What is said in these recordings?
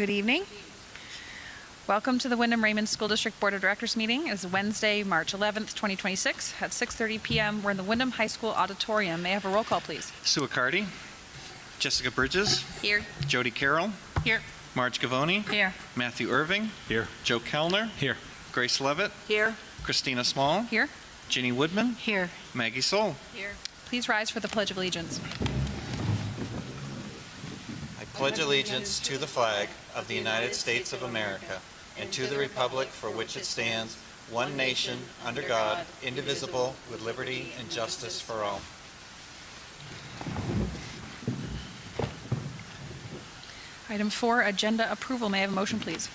Good evening. Welcome to the Wyndham-Raymond School District Board of Directors meeting. It is Wednesday, March 11th, 2026 at 6:30 p.m. We're in the Wyndham High School auditorium. May I have a roll call, please? Sue Accardi. Jessica Bridges. Here. Jody Carroll. Here. Marge Gavoni. Here. Matthew Irving. Here. Joe Kellner. Here. Grace Levitt. Here. Christina Small. Here. Ginny Woodman. Here. Maggie Soul. Here. Please rise for the Pledge of Allegiance. I pledge allegiance to the flag of the United States of America and to the republic for which it stands, one nation, under God, indivisible, with liberty and justice for all. Item 4, agenda approval. May I have a motion, please?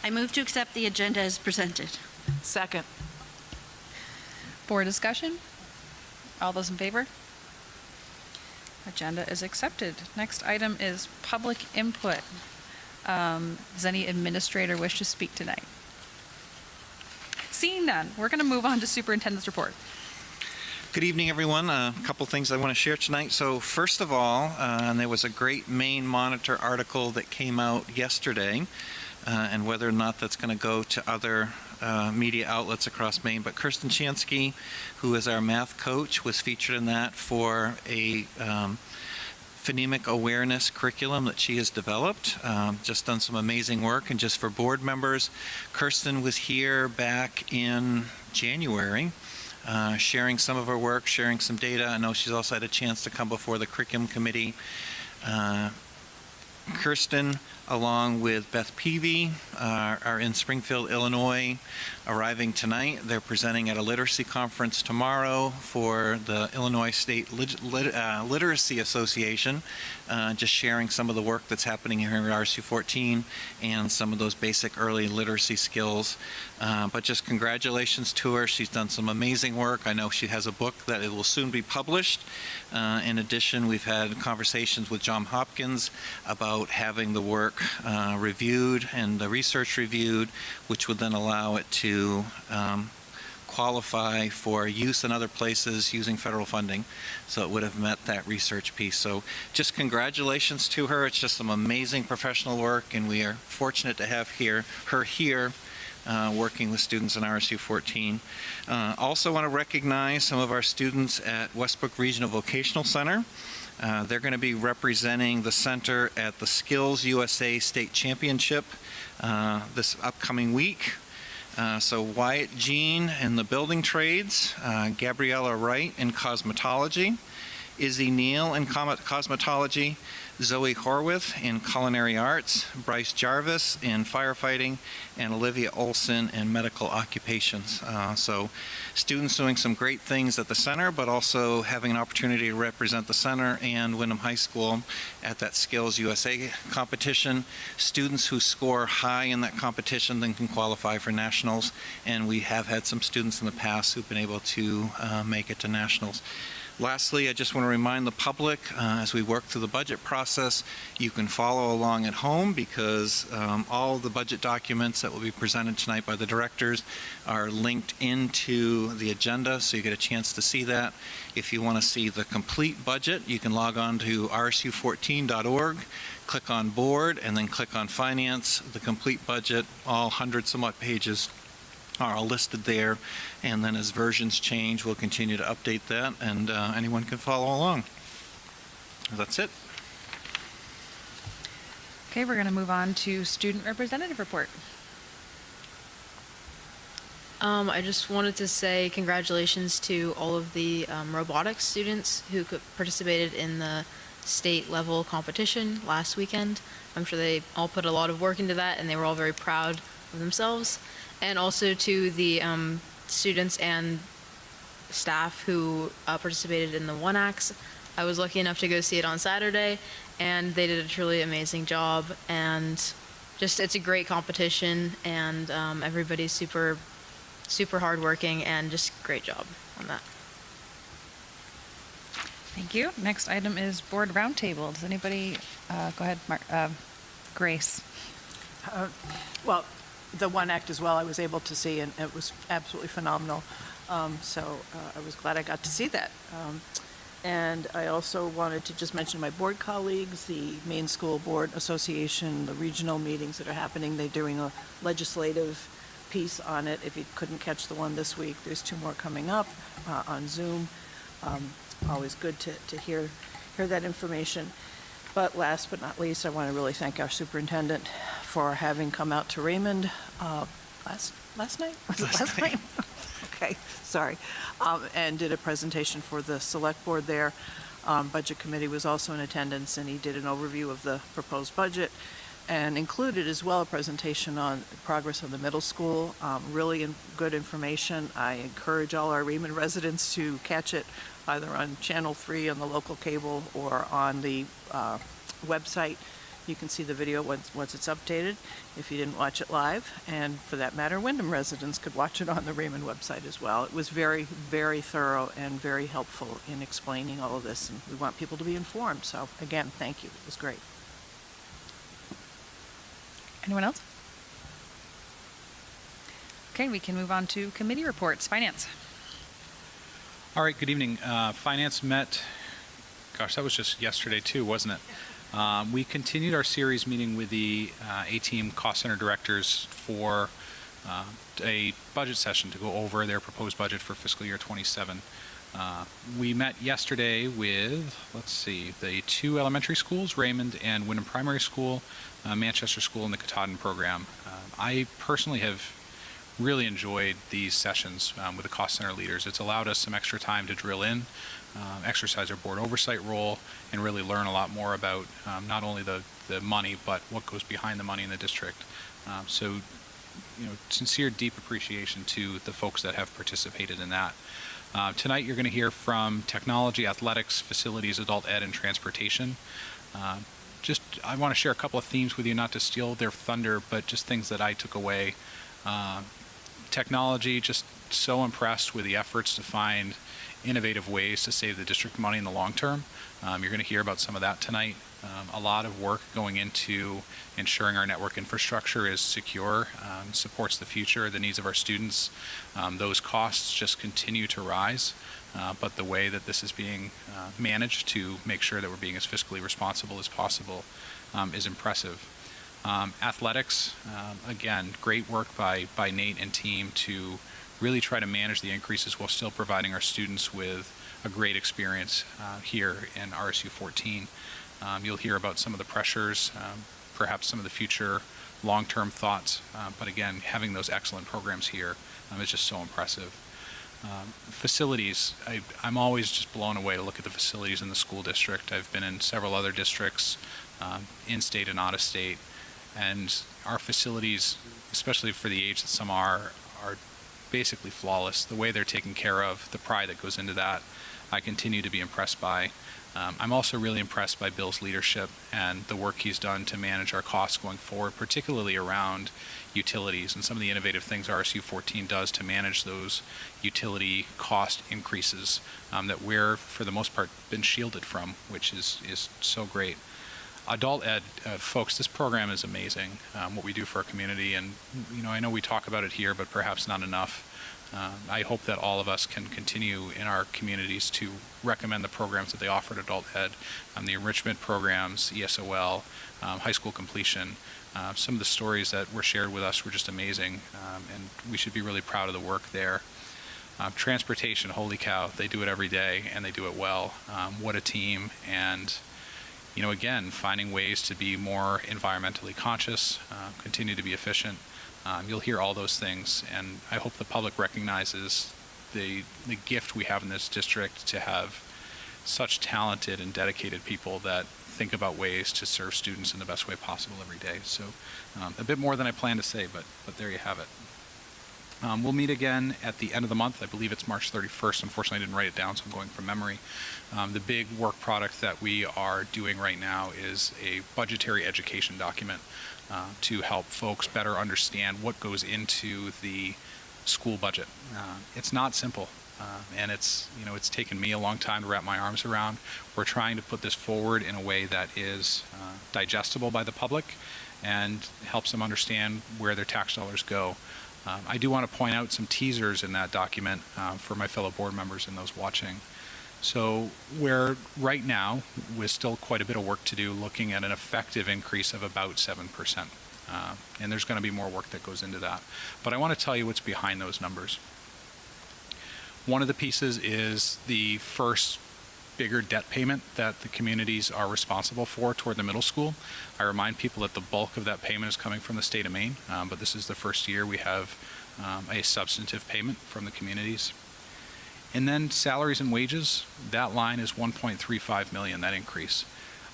I move to accept the agenda as presented. Second. Board discussion? All those in favor? Agenda is accepted. Next item is public input. Does any administrator wish to speak tonight? Seeing none, we're going to move on to superintendent's report. Good evening, everyone. A couple things I want to share tonight. So first of all, there was a great Maine Monitor article that came out yesterday, and whether or not that's going to go to other media outlets across Maine. But Kirsten Chansky, who is our math coach, was featured in that for a phonemic awareness curriculum that she has developed. Just done some amazing work. And just for board members, Kirsten was here back in January, sharing some of her work, sharing some data. I know she's also had a chance to come before the curriculum committee. Kirsten, along with Beth Peavy, are in Springfield, Illinois, arriving tonight. They're presenting at a literacy conference tomorrow for the Illinois State Literacy Association, just sharing some of the work that's happening here at RSU 14 and some of those basic early literacy skills. But just congratulations to her. She's done some amazing work. I know she has a book that it will soon be published. In addition, we've had conversations with Johns Hopkins about having the work reviewed and the research reviewed, which would then allow it to qualify for use in other places using federal funding. So it would have met that research piece. So just congratulations to her. It's just some amazing professional work, and we are fortunate to have her here working with students in RSU 14. Also want to recognize some of our students at Westbrook Regional Vocational Center. They're going to be representing the center at the Skills USA State Championship this upcoming week. So Wyatt Jean in the building trades, Gabriella Wright in cosmetology, Izzy Neal in cosmetology, Zoe Horwith in culinary arts, Bryce Jarvis in firefighting, and Olivia Olson in medical occupations. So students doing some great things at the center, but also having an opportunity to represent the center and Wyndham High School at that Skills USA competition. Students who score high in that competition then can qualify for nationals, and we have had some students in the past who've been able to make it to nationals. Lastly, I just want to remind the public, as we work through the budget process, you can follow along at home because all the budget documents that will be presented tonight by the directors are linked into the agenda, so you get a chance to see that. If you want to see the complete budget, you can log on to rsu14.org, click on board, and then click on finance. The complete budget, all hundreds somewhat pages, are all listed there, and then as versions change, we'll continue to update that, and anyone can follow along. That's it. Okay, we're going to move on to student representative report. I just wanted to say congratulations to all of the robotics students who participated in the state level competition last weekend. I'm sure they all put a lot of work into that, and they were all very proud of themselves. And also to the students and staff who participated in the One Acts. I was lucky enough to go see it on Saturday, and they did a truly amazing job. And just, it's a great competition, and everybody's super, super hardworking, and just great job on that. Thank you. Next item is board roundtable. Does anybody, go ahead, Grace. Well, the One Act as well I was able to see, and it was absolutely phenomenal. So I was glad I got to see that. And I also wanted to just mention my board colleagues, the Maine School Board Association, the regional meetings that are happening. They're doing a legislative piece on it. If you couldn't catch the one this week, there's 2 more coming up on Zoom. Always good to hear that information. But last but not least, I want to really thank our superintendent for having come out to Raymond last night? Was it last night? Okay, sorry. And did a presentation for the select board there. Budget committee was also in attendance, and he did an overview of the proposed budget and included as well a presentation on progress of the middle school. Really good information. I encourage all our Raymond residents to catch it either on Channel 3 on the local cable or on the website. You can see the video once it's updated if you didn't watch it live. And for that matter, Wyndham residents could watch it on the Raymond website as well. It was very, very thorough and very helpful in explaining all of this. And we want people to be informed. So again, thank you. It was great. Anyone else? Okay, we can move on to committee reports. Finance. All right, good evening. Finance met, gosh, that was just yesterday too, wasn't it? We continued our series meeting with the A-Team Cost Center directors for a budget session to go over their proposed budget for fiscal year 27. We met yesterday with, the 2 elementary schools, Raymond and Wyndham Primary School, Manchester School, and the Katahdin program. I personally have really enjoyed these sessions with the cost center leaders. It's allowed us some extra time to drill in, exercise our board oversight role, and really learn a lot more about not only the money, but what goes behind the money in the district. So, sincere, deep appreciation to the folks that have participated in that. Tonight you're going to hear from technology, athletics, facilities, adult ed, and transportation. I want to share a couple of themes with you, not to steal their thunder, but just things that I took away. Technology, just so impressed with the efforts to find innovative ways to save the district money in the long term. You're going to hear about some of that tonight. A lot of work going into ensuring our network infrastructure is secure, supports the future, the needs of our students. Those costs just continue to rise, but the way that this is being managed to make sure that we're being as fiscally responsible as possible is impressive. Athletics, again, great work by Nate and team to really try to manage the increases while still providing our students with a great experience here in RSU 14. You'll hear about some of the pressures, perhaps some of the future long-term thoughts, but again, having those excellent programs here is just so impressive. Facilities, I'm always just blown away to look at the facilities in the school district. I've been in several other districts, in-state and out-of-state, and our facilities, especially for the age that some are basically flawless. The way they're taken care of, the pride that goes into that, I continue to be impressed by. I'm also really impressed by Bill's leadership and the work he's done to manage our costs going forward, particularly around utilities and some of the innovative things RSU 14 does to manage those utility cost increases that we're, for the most part, been shielded from, which is so great. Adult ed, folks, this program is amazing, what we do for our community, and I know we talk about it here, but perhaps not enough. I hope that all of us can continue in our communities to recommend the programs that they offer at adult ed, the enrichment programs, ESOL, high school completion. Some of the stories that were shared with us were just amazing, and we should be really proud of the work there. Transportation, holy cow, they do it every day, and they do it well. What a team, and again, finding ways to be more environmentally conscious, continue to be efficient. You'll hear all those things, and I hope the public recognizes the gift we have in this district to have such talented and dedicated people that think about ways to serve students in the best way possible every day. So a bit more than I planned to say, but there you have it. We'll meet again at the end of the month. I believe it's March 31st. Unfortunately, I didn't write it down, so I'm going from memory. The big work product that we are doing right now is a budgetary education document to help folks better understand what goes into the school budget. It's not simple, and it's taken me a long time to wrap my arms around. We're trying to put this forward in a way that is digestible by the public and helps them understand where their tax dollars go. I do want to point out some teasers in that document for my fellow board members and those watching. So where right now, with still quite a bit of work to do, looking at an effective increase of about 7%. And there's going to be more work that goes into that. But I want to tell you what's behind those numbers. One of the pieces is the first bigger debt payment that the communities are responsible for toward the middle school. I remind people that the bulk of that payment is coming from the state of Maine, but this is the first year we have a substantive payment from the communities. And then salaries and wages, that line is 1.35 million, that increase.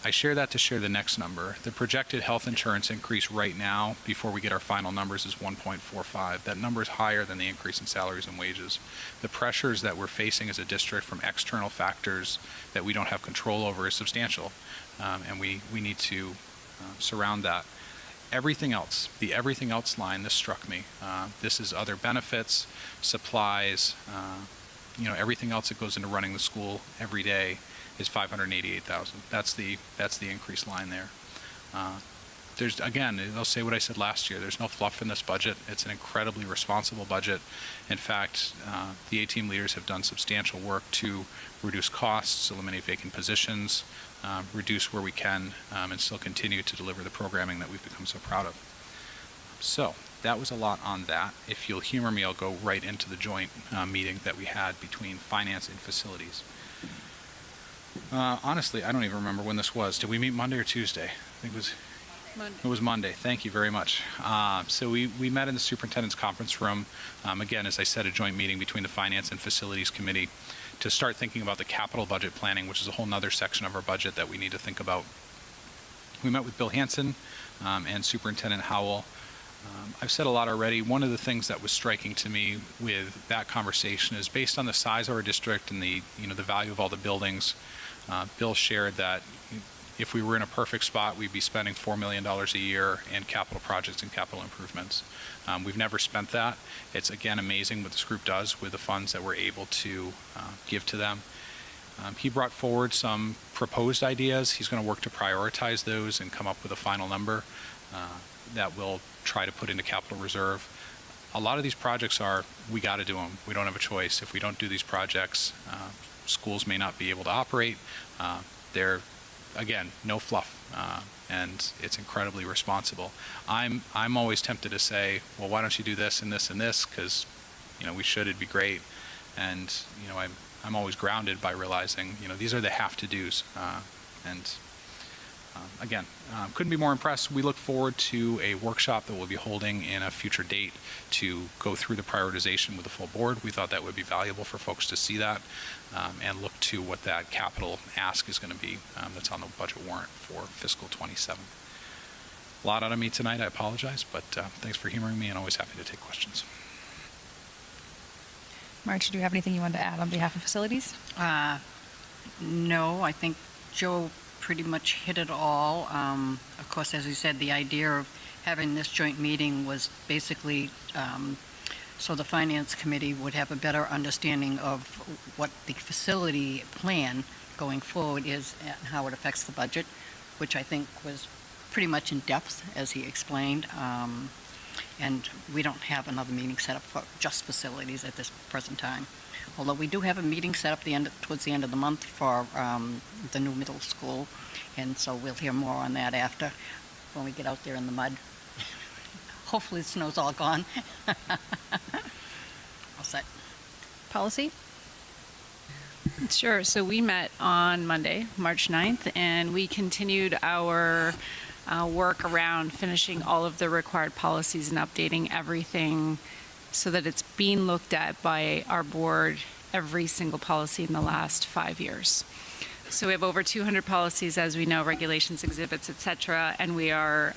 I share that to share the next number. The projected health insurance increase right now, before we get our final numbers, is 1.45. That number is higher than the increase in salaries and wages. The pressures that we're facing as a district from external factors that we don't have control over is substantial, and we need to surround that. Everything else, the everything else line, this struck me. This is other benefits, supplies, everything else that goes into running the school every day is 588,000. That's the increased line there. There's, again, I'll say what I said last year. There's no fluff in this budget. It's an incredibly responsible budget. In fact, the A-team leaders have done substantial work to reduce costs, eliminate vacant positions, reduce where we can, and still continue to deliver the programming that we've become so proud of. So that was a lot on that. If you'll humor me, I'll go right into the joint meeting that we had between finance and facilities. Honestly, I don't even remember when this was. Did we meet Monday or Tuesday? I think it was Monday. It was Monday. Thank you very much. So we met in the superintendent's conference room. Again, as I said, a joint meeting between the finance and facilities committee to start thinking about the capital budget planning, which is a whole nother section of our budget that we need to think about. We met with Bill Hansen and Superintendent Howell. I've said a lot already. One of the things that was striking to me with that conversation is based on the size of our district and the value of all the buildings. Bill shared that if we were in a perfect spot, we'd be spending $4 million a year in capital projects and capital improvements. We've never spent that. It's, again, amazing what this group does with the funds that we're able to give to them. He brought forward some proposed ideas. He's going to work to prioritize those and come up with a final number that we'll try to put into capital reserve. A lot of these projects we got to do them. We don't have a choice. If we don't do these projects, schools may not be able to operate. They're, again, no fluff, and it's incredibly responsible. I'm always tempted to say, well, why don't you do this and this and this? Because, we should. It'd be great. And I'm always grounded by realizing, these are the have-to-dos. Again, couldn't be more impressed. We look forward to a workshop that we'll be holding in a future date to go through the prioritization with the full board. We thought that would be valuable for folks to see that and look to what that capital ask is going to be that's on the budget warrant for fiscal 27. A lot out of me tonight. I apologize, but thanks for humoring me and always happy to take questions. Marcia, do you have anything you wanted to add on behalf of facilities? No, I think Joe pretty much hit it all. Of course, as you said, the idea of having this joint meeting was basically so the Finance Committee would have a better understanding of what the facility plan going forward is and how it affects the budget, which I think was pretty much in depth, as he explained. And we don't have another meeting set up for just facilities at this present time. Although we do have a meeting set up towards the end of the month for the new middle school, and so we'll hear more on that after, when we get out there in the mud. Hopefully the snow's all gone. All set. Policy? Sure. So we met on Monday, March 9th, and we continued our work around finishing all of the required policies and updating everything so that it's being looked at by our board, every single policy in the last 5 years. So we have over 200 policies, as we know, regulations, exhibits, et cetera, and we are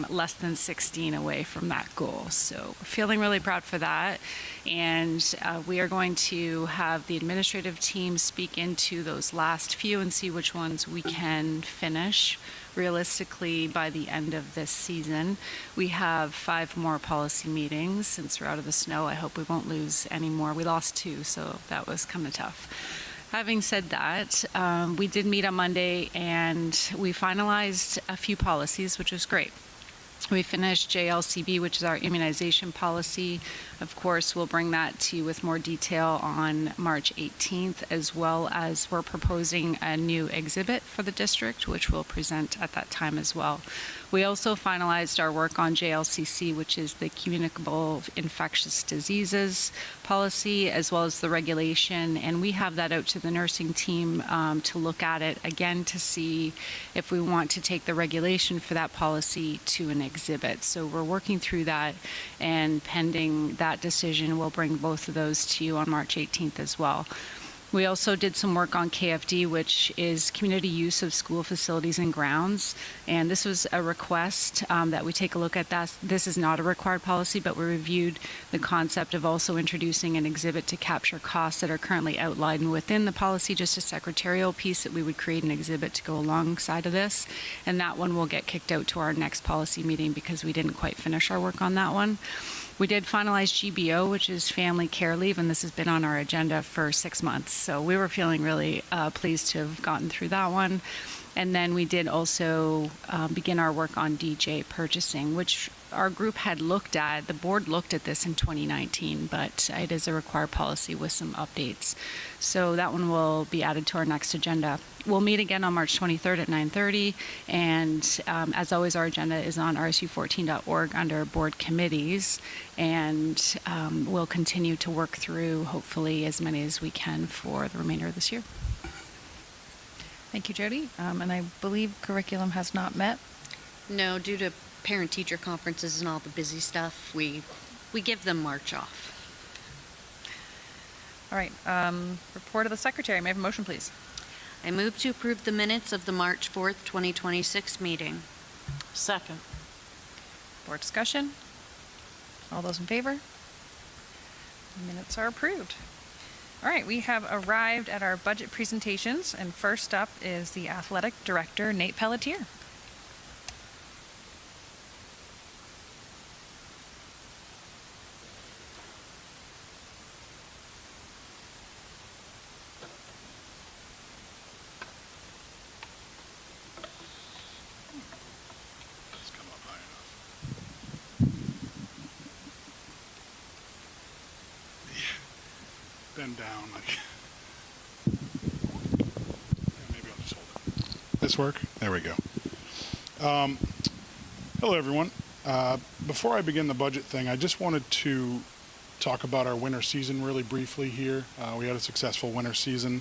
less than 16 away from that goal. So we're feeling really proud for that. And we are going to have the administrative team speak into those last few and see which ones we can finish realistically by the end of this season. We have 5 more policy meetings since we're out of the snow. I hope we won't lose any more. We lost 2, so that was kind of tough. Having said that, we did meet on Monday and we finalized a few policies, which was great. We finished JLCB, which is our immunization policy. Of course, we'll bring that to you with more detail on March 18th, as well as we're proposing a new exhibit for the district, which we'll present at that time as well. We also finalized our work on JLCC, which is the communicable infectious diseases policy, as well as the regulation, and we have that out to the nursing team to look at it again to see if we want to take the regulation for that policy to an exhibit. So we're working through that, and pending that decision, we'll bring both of those to you on March 18th as well. We also did some work on KFD, which is community use of school facilities and grounds. And this was a request that we take a look at that. This is not a required policy, but we reviewed the concept of also introducing an exhibit to capture costs that are currently outlined within the policy, just a secretarial piece that we would create an exhibit to go alongside of this. And that one will get kicked out to our next policy meeting because we didn't quite finish our work on that one. We did finalize GBO, which is family care leave, and this has been on our agenda for 6 months. So we were feeling really pleased to have gotten through that one. And then we did also begin our work on DJ purchasing, which our group had looked at. The board looked at this in 2019, but it is a required policy with some updates. So that one will be added to our next agenda. We'll meet again on March 23rd at 9:30, and as always, our agenda is on rsu14.org under board committees, and we'll continue to work through, hopefully, as many as we can for the remainder of this year. Thank you, Jody. And I believe curriculum has not met. No, due to parent-teacher conferences and all the busy stuff, we give them March off. All right. Report of the secretary. May I have a motion, please? I move to approve the minutes of the March 4th, 2026 meeting. Second. Board discussion. All those in favor? Minutes are approved. All right, we have arrived at our budget presentations, and first up is the athletic director, Nate Pelletier. Let's come up high enough. Bend down like. Yeah, maybe I'll just hold it. This work? There we go. Hello, everyone. Before I begin the budget thing, I just wanted to talk about our winter season really briefly here. We had a successful winter season.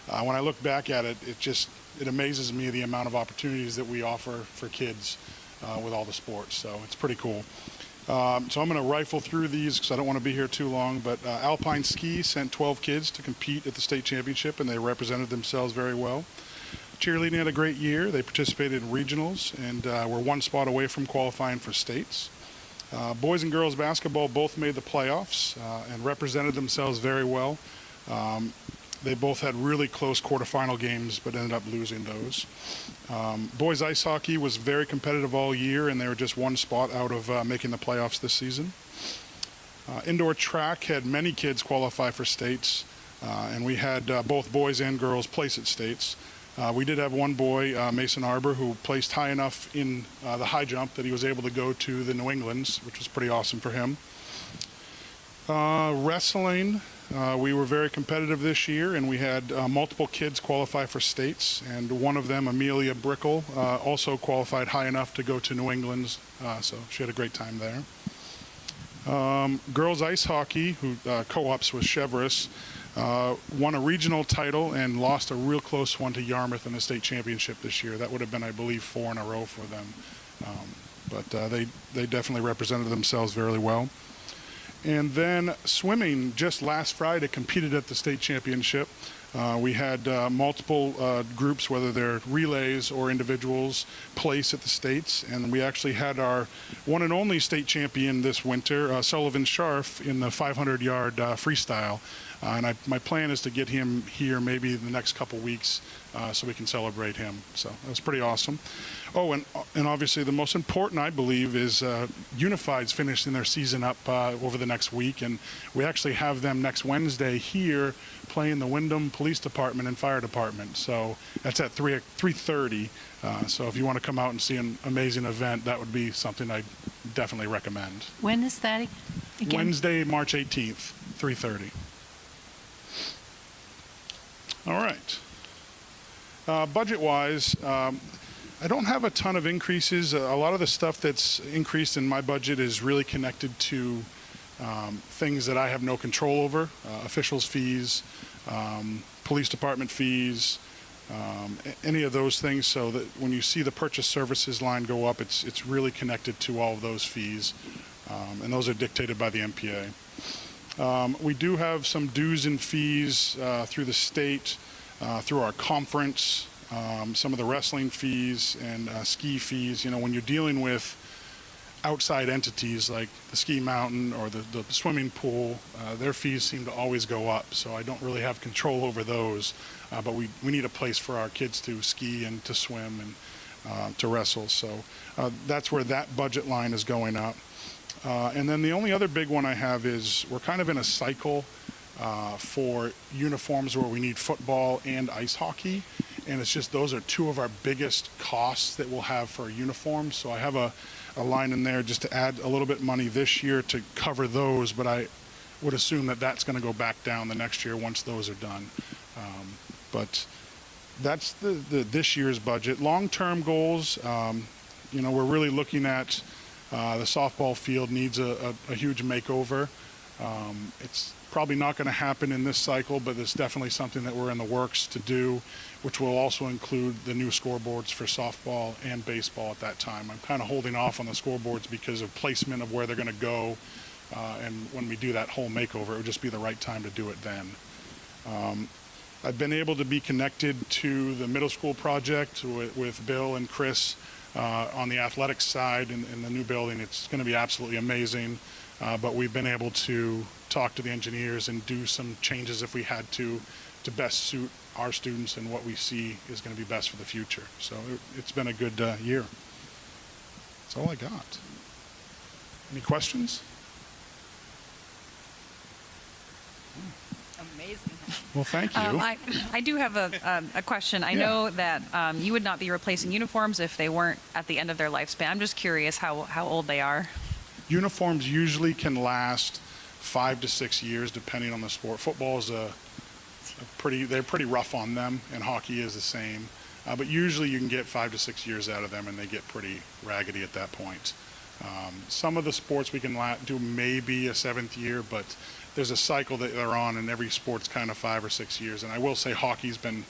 When I look back at it, it amazes me the amount of opportunities that we offer for kids with all the sports. So it's pretty cool. So I'm going to rifle through these because I don't want to be here too long, but Alpine Ski sent 12 kids to compete at the state championship, and they represented themselves very well. Cheerleading had a great year. They participated in regionals and were one spot away from qualifying for states. Boys and girls basketball both made the playoffs and represented themselves very well. They both had really close quarterfinal games, but ended up losing those. Boys ice hockey was very competitive all year, and they were just one spot out of making the playoffs this season. Indoor track had many kids qualify for states, and we had both boys and girls place at states. We did have one boy, Mason Arbor, who placed high enough in the high jump that he was able to go to the New Englands, which was pretty awesome for him. Wrestling. We were very competitive this year, and we had multiple kids qualify for states, and one of them, Amelia Brickle, also qualified high enough to go to New England's, so she had a great time there. Girls ice hockey, who co-ops with Chevrolet, won a regional title and lost a real close one to Yarmouth in the state championship this year. That would have been, I believe, 4 in a row for them. But they definitely represented themselves very well. And then swimming, just last Friday, competed at the state championship. We had multiple groups, whether they're relays or individuals, place at the states. And we actually had our one and only state champion this winter, Sullivan Scharf, in the 500-yard freestyle. And my plan is to get him here maybe in the next couple weeks so we can celebrate him. So that was pretty awesome. Oh, and obviously the most important, I believe, is Unified's finishing their season up over the next week. And we actually have them next Wednesday here playing the Wyndham police department and fire department. So that's at 3:30. So if you want to come out and see an amazing event, that would be something I definitely recommend. When is that again? Wednesday, March 18th, 3:30. All right. Budget-wise, I don't have a ton of increases. A lot of the stuff that's increased in my budget is really connected to things that I have no control over, officials' fees, police department fees, any of those things. So that when you see the purchase services line go up, it's really connected to all of those fees, and those are dictated by the MPA. We do have some dues and fees through the state, through our conference, some of the wrestling fees and ski fees. You know, when you're dealing with outside entities like the ski mountain or the swimming pool, their fees seem to always go up. So I don't really have control over those, but we need a place for our kids to ski and to swim and to wrestle. So that's where that budget line is going up. And then the only other big one I have is we're kind of in a cycle for uniforms where we need football and ice hockey. And it's just those are two of our biggest costs that we'll have for uniforms. So I have a line in there just to add a little bit money this year to cover those, but I would assume that that's going to go back down the next year once those are done. But that's this year's budget. Long-term goals, you know, we're really looking at the softball field needs a huge makeover. It's probably not going to happen in this cycle, but it's definitely something that we're in the works to do, which will also include the new scoreboards for softball and baseball at that time. I'm kind of holding off on the scoreboards because of placement of where they're going to go, and when we do that whole makeover, it would just be the right time to do it then. I've been able to be connected to the middle school project with Bill and Chris on the athletics side in the new building. It's going to be absolutely amazing, but we've been able to talk to the engineers and do some changes if we had to best suit our students and what we see is going to be best for the future. So it's been a good year. That's all I got. Any questions? Amazing. Well, thank you. I do have a question. I know that you would not be replacing uniforms if they weren't at the end of their lifespan. I'm just curious how old they are. Uniforms usually can last 5 to 6 years, depending on the sport. Football is they're pretty rough on them, and hockey is the same. But usually you can get 5 to 6 years out of them, and they get pretty raggedy at that point. Some of the sports we can do maybe a 7th year, but there's a cycle that they're on, and every sport's kind of 5 or 6 years. And I will say hockey's been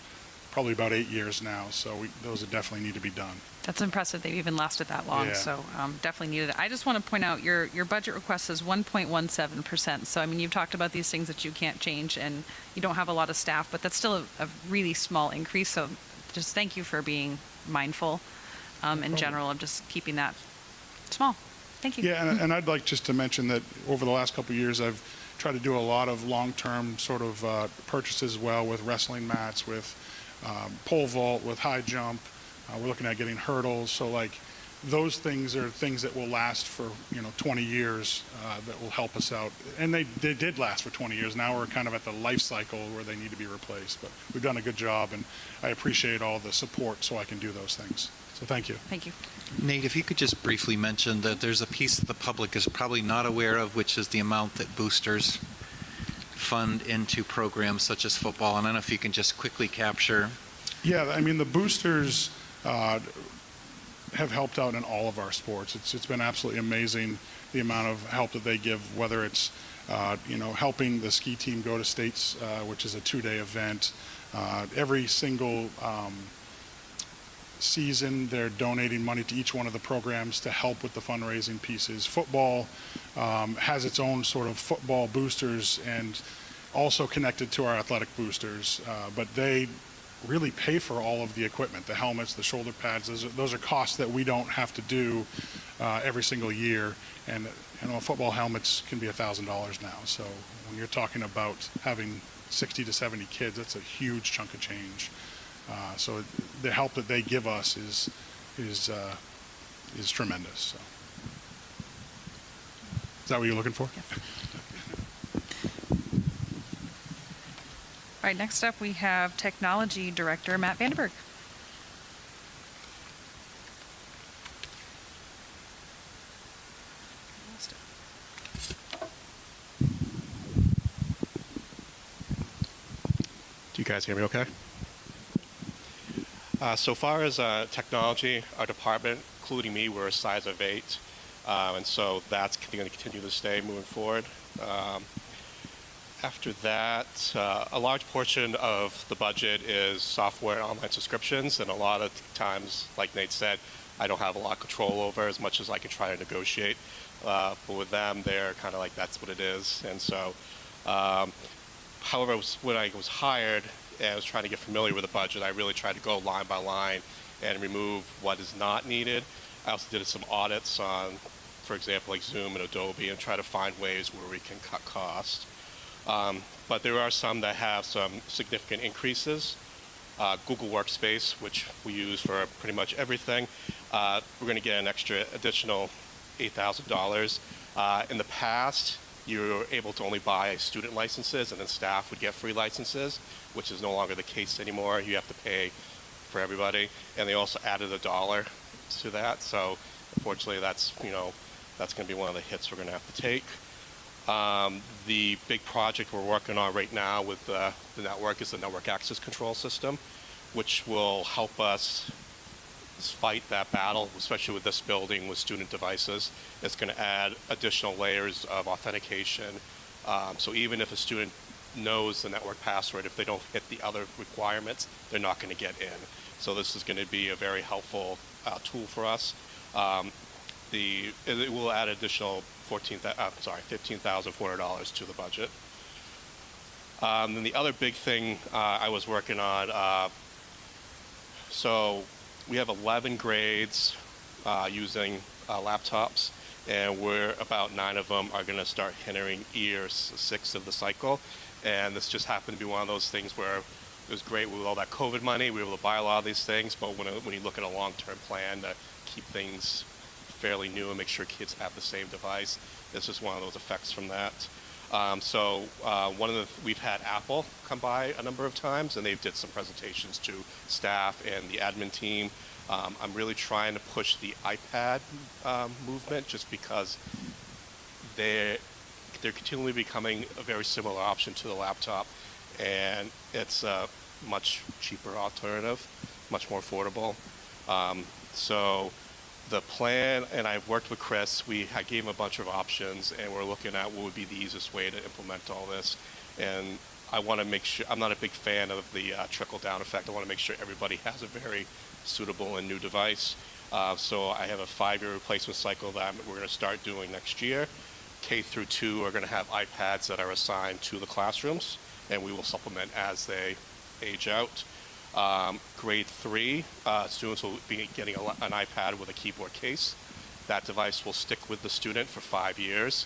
probably about 8 years now, so those would definitely need to be done. That's impressive they've even lasted that long, Yeah. so definitely needed it. I just want to point out your budget request is 1.17%. So, I mean, you've talked about these things that you can't change, and you don't have a lot of staff, but that's still a really small increase. So just thank you for being mindful in general of just keeping that small. Thank you. Yeah, and I'd like just to mention that over the last couple of years, I've tried to do a lot of long-term sort of purchases as well with wrestling mats, with pole vault, with high jump. We're looking at getting hurdles. So like those things are things that will last for 20 years that will help us out. And they did last for 20 years. Now we're kind of at the life cycle where they need to be replaced. But we've done a good job, and I appreciate all the support so I can do those things. So thank you. Thank you. Nate, if you could just briefly mention that there's a piece that the public is probably not aware of, which is the amount that boosters fund into programs such as football. And I don't know if you can just quickly capture. Yeah, I mean, the boosters have helped out in all of our sports. It's been absolutely amazing the amount of help that they give, whether it's helping the ski team go to states, which is a 2-day event. Every single season, they're donating money to each one of the programs to help with the fundraising pieces. Football has its own sort of football boosters and also connected to our athletic boosters, but they really pay for all of the equipment, the helmets, the shoulder pads. Those are costs that we don't have to do every single year. And football helmets can be $1,000 now. So when you're talking about having 60 to 70 kids, that's a huge chunk of change. So the help that they give us is tremendous. So. Is that what you're looking for? Yes. All right, next up, we have Technology Director Matt Vandenberg. Do you guys hear me okay? So far as technology, our department, including me, we're a size of 8. And so that's going to continue to stay moving forward. After that, a large portion of the budget is software and online subscriptions. And a lot of times, like Nate said, I don't have a lot of control over as much as I can try to negotiate. But with them, they're kind of like, that's what it is. And so, however, when I was hired and I was trying to get familiar with the budget, I really tried to go line by line and remove what is not needed. I also did some audits on, for example, like Zoom and Adobe, and try to find ways where we can cut costs. But there are some that have some significant increases. Google Workspace, which we use for pretty much everything, we're going to get an additional $8,000. In the past, you were able to only buy student licenses, and then staff would get free licenses, which is no longer the case anymore. You have to pay for everybody, and they also added $1 to that. So, unfortunately, that's going to be one of the hits we're going to have to take. The big project we're working on right now with the network is the network access control system, which will help us fight that battle, especially with this building with student devices. It's going to add additional layers of authentication. So even if a student knows the network password, if they don't hit the other requirements, they're not going to get in. So this is going to be a very helpful tool for us. It will add additional $15,400 to the budget. Then the other big thing I was working on, so we have 11 grades using laptops, and about 9 of them are going to start entering year 6 of the cycle. And this just happened to be one of those things where it was great with all that COVID money. We were able to buy a lot of these things, but when you look at a long-term plan to keep things fairly new and make sure kids have the same device, this is one of those effects from that. We've had Apple come by a number of times, and they did some presentations to staff and the admin team. I'm really trying to push the iPad movement, just because they're continually becoming a very similar option to the laptop, and it's a much cheaper alternative, much more affordable. So the plan, and I've worked with Chris, I gave him a bunch of options, and we're looking at what would be the easiest way to implement all this. And I want to make sure, I'm not a big fan of the trickle-down effect. I want to make sure everybody has a very suitable and new device. So I have a 5-year replacement cycle that we're going to start doing next year. K through 2 are going to have iPads that are assigned to the classrooms, and we will supplement as they age out. Grade 3, students will be getting an iPad with a keyboard case. That device will stick with the student for 5 years.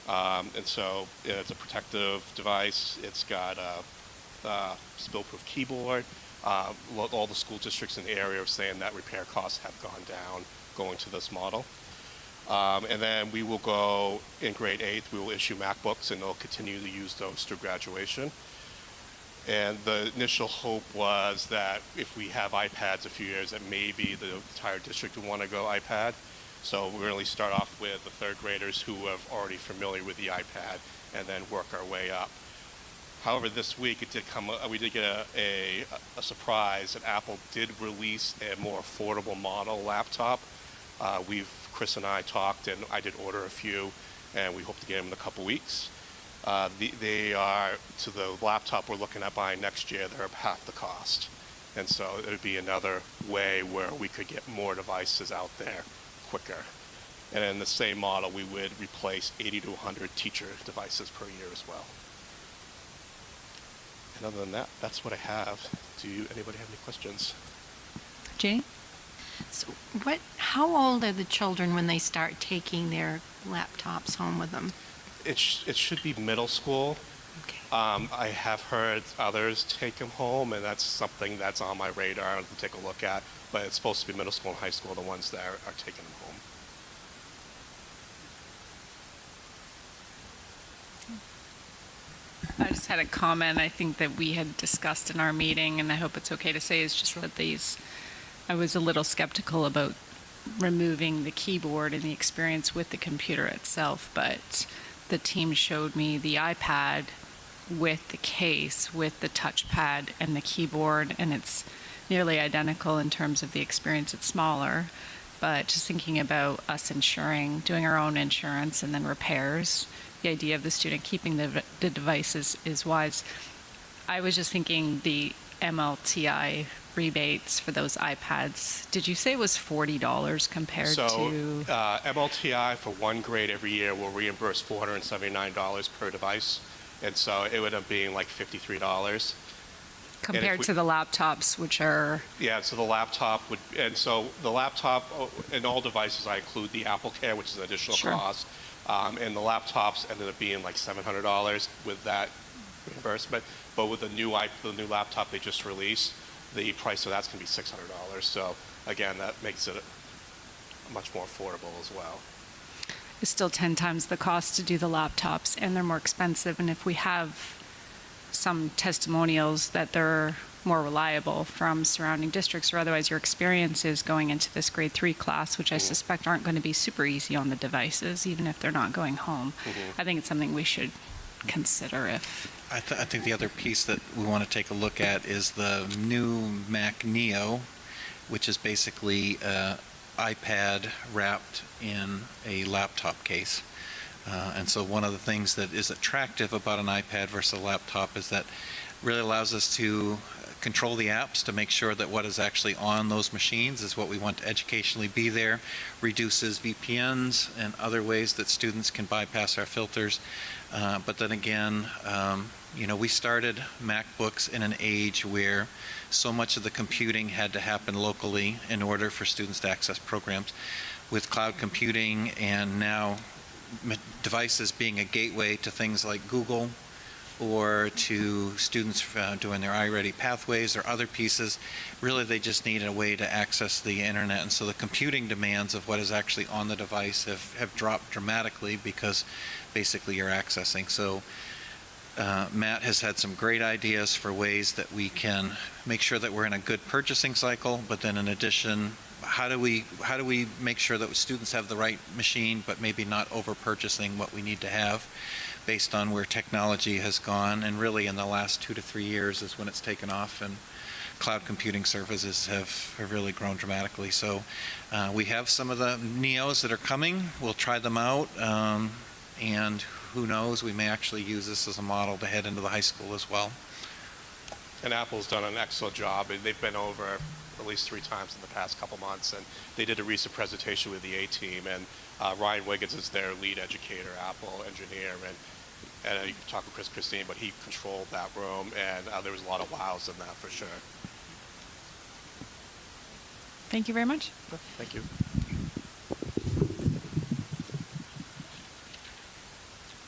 And so it's a protective device. It's got a spill-proof keyboard. All the school districts in the area are saying that repair costs have gone down going to this model. And then we will go, in grade 8, we will issue MacBooks, and they'll continue to use those through graduation. And the initial hope was that if we have iPads a few years, that maybe the entire district would want to go iPad. So we're going to start off with the 3rd graders who are already familiar with the iPad, and then work our way up. However, this week we did get a surprise that Apple did release a more affordable model laptop. Chris and I talked, and I did order a few, and we hope to get them in a couple weeks. They are, to the laptop we're looking at buying next year, they're half the cost. And so it would be another way where we could get more devices out there quicker. And in the same model, we would replace 80 to 100 teacher devices per year as well. And other than that, that's what I have. Anybody have any questions? Janie? So how old are the children when they start taking their laptops home with them? It should be middle school. Okay. I have heard others take them home, and that's something that's on my radar to take a look at. But it's supposed to be middle school and high school, the ones that are taking them home. I just had a comment I think that we had discussed in our meeting, and I hope it's okay to say, is just that I was a little skeptical about removing the keyboard and the experience with the computer itself, but the team showed me the iPad with the case, with the touchpad and the keyboard, and it's nearly identical in terms of the experience. It's smaller, but just thinking about us doing our own insurance and then repairs, the idea of the student keeping the devices is wise. I was just thinking the MLTI rebates for those iPads. Did you say it was $40 compared So to? MLTI for one grade every year will reimburse $479 per device. And so it would end up being like $53. Compared to the laptops, which are? Yeah, so the laptop and the laptop, in all devices, I include the Apple Care, which is an additional Sure. cost. And the laptops ended up being like $700 with that reimbursement. But with the new laptop they just released, the price of that's going to be $600. So again, that makes it much more affordable as well. It's still 10 times the cost to do the laptops, and they're more expensive. And if we have some testimonials that they're more reliable from surrounding districts, or otherwise your experiences going into this grade 3 class, which I suspect aren't going to be super easy on the devices, even if they're not going home, I think it's something we should consider if. I think the other piece that we want to take a look at is the new Mac Neo, which is basically iPad wrapped in a laptop case. And so one of the things that is attractive about an iPad versus a laptop is that really allows us to control the apps to make sure that what is actually on those machines is what we want to educationally be there, reduces VPNs and other ways that students can bypass our filters. But then again, we started MacBooks in an age where so much of the computing had to happen locally in order for students to access programs. With cloud computing and now devices being a gateway to things like Google or to students doing their iReady pathways or other pieces, really they just need a way to access the internet. And so the computing demands of what is actually on the device have dropped dramatically because basically you're accessing. So Matt has had some great ideas for ways that we can make sure that we're in a good purchasing cycle, but then in addition, how do we make sure that students have the right machine, but maybe not over purchasing what we need to have based on where technology has gone. And really in the last 2 to 3 years is when it's taken off, and cloud computing services have really grown dramatically. So we have some of the Neos that are coming. We'll try them out. And who knows, we may actually use this as a model to head into the high school as well. And Apple's done an excellent job. They've been over at least 3 times in the past couple months, and they did a recent presentation with the A-team, and Ryan Wiggins is their lead educator, Apple engineer, and you can talk with Christine, but he controlled that room, and there was a lot of wows in that for sure. Thank you very much. Thank you.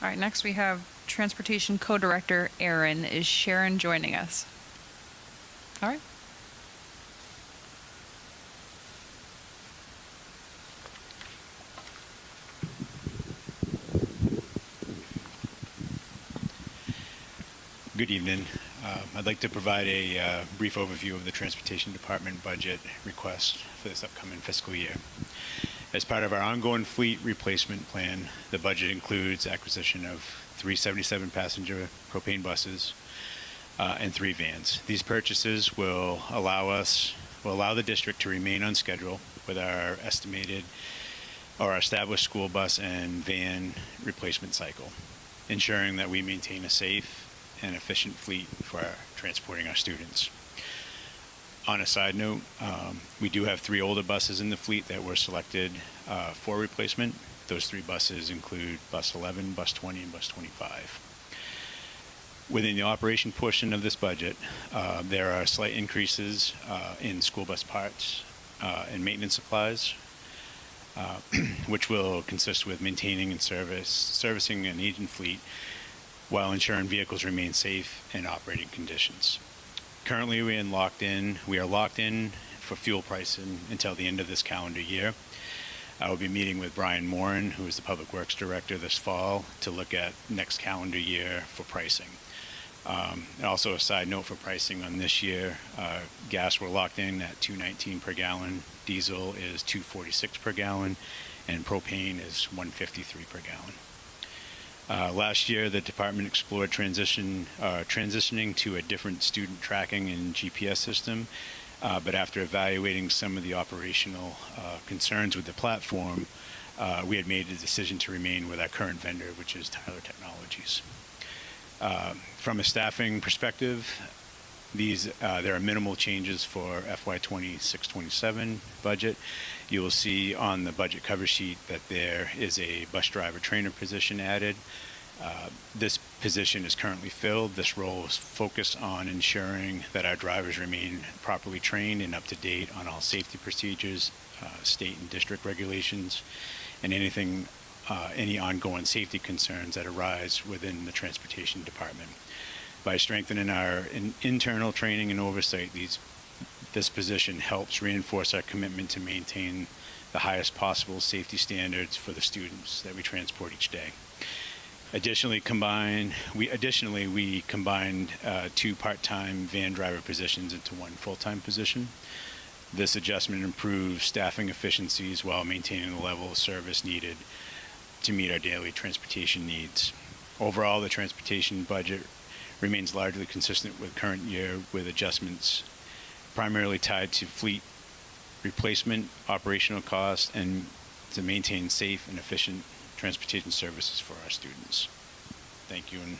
All right, next we have Transportation Co-Director Aaron. Is Sharon joining us? All right. Good evening. I'd like to provide a brief overview of the Transportation Department budget request for this upcoming fiscal year. As part of our ongoing fleet replacement plan, the budget includes acquisition of 3 77-passenger propane buses and 3 vans. These purchases will allow the district to remain on schedule with our established school bus and van replacement cycle, ensuring that we maintain a safe and efficient fleet for transporting our students. On a side note, we do have 3 older buses in the fleet that were selected for replacement. Those 3 buses include Bus 11, Bus 20, and Bus 25. Within the operation portion of this budget, there are slight increases in school bus parts and maintenance supplies, which will consist with maintaining and servicing an aging fleet while ensuring vehicles remain safe in operating conditions. Currently, we are locked in for fuel pricing until the end of this calendar year. I will be meeting with Brian Morin, who is the Public Works Director, this fall to look at next calendar year for pricing. And also a side note for pricing on this year, gas we're locked in at $2.19 per gallon, diesel is $2.46 per gallon, and propane is $1.53 per gallon. Last year, the department explored transitioning to a different student tracking and GPS system, but after evaluating some of the operational concerns with the platform, we had made the decision to remain with our current vendor, which is Tyler Technologies. From a staffing perspective, there are minimal changes for FY 26-27 budget. You will see on the budget cover sheet that there is a bus driver trainer position added. This position is currently filled. This role is focused on ensuring that our drivers remain properly trained and up to date on all safety procedures, state and district regulations, and any ongoing safety concerns that arise within the transportation department. By strengthening our internal training and oversight, this position helps reinforce our commitment to maintain the highest possible safety standards for the students that we transport each day. Additionally, we combined 2 part-time van driver positions into 1 full-time position. This adjustment improves staffing efficiencies while maintaining the level of service needed to meet our daily transportation needs. Overall, the transportation budget remains largely consistent with current year, with adjustments primarily tied to fleet replacement, operational costs, and to maintain safe and efficient transportation services for our students. Thank you, and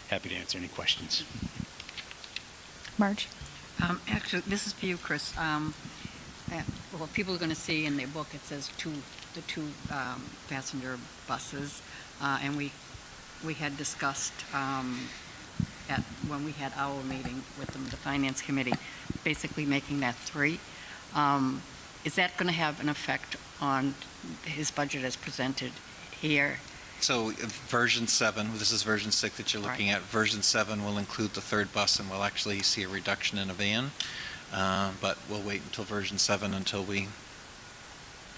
happy to answer any questions. Marge? Actually, this is for you, Chris. Well, people are going to see in their book, it says the two passenger buses, and we had discussed when we had our meeting with the finance committee, basically making that 3. Is that going to have an effect on his budget as presented here? So version 7, this is version 6 that you're looking at. Version 7 will include the 3rd bus, and we'll actually see a reduction in a van. But we'll wait until version 7 until we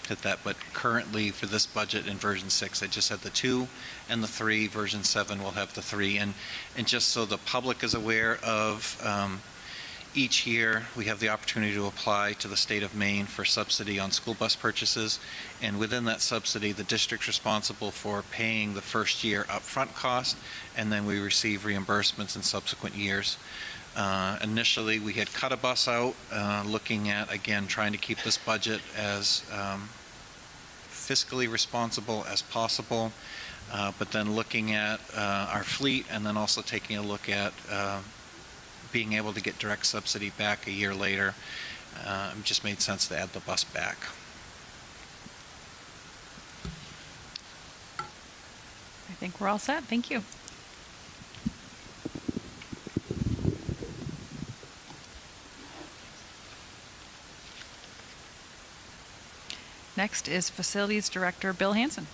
hit that. But currently for this budget in version 6, I just had the 2 and the 3. Version 7 will have the 3. And just so the public is aware of, each year we have the opportunity to apply to the state of Maine for subsidy on school bus purchases. And within that subsidy, the district's responsible for paying the first year upfront cost, and then we receive reimbursements in subsequent years. Initially, we had cut a bus out, looking at, again, trying to keep this budget as fiscally responsible as possible, but then looking at our fleet, and then also taking a look at being able to get direct subsidy back a year later. It just made sense to add the bus back. I think we're all set. Thank you. Next is Facilities Director Bill Hansen.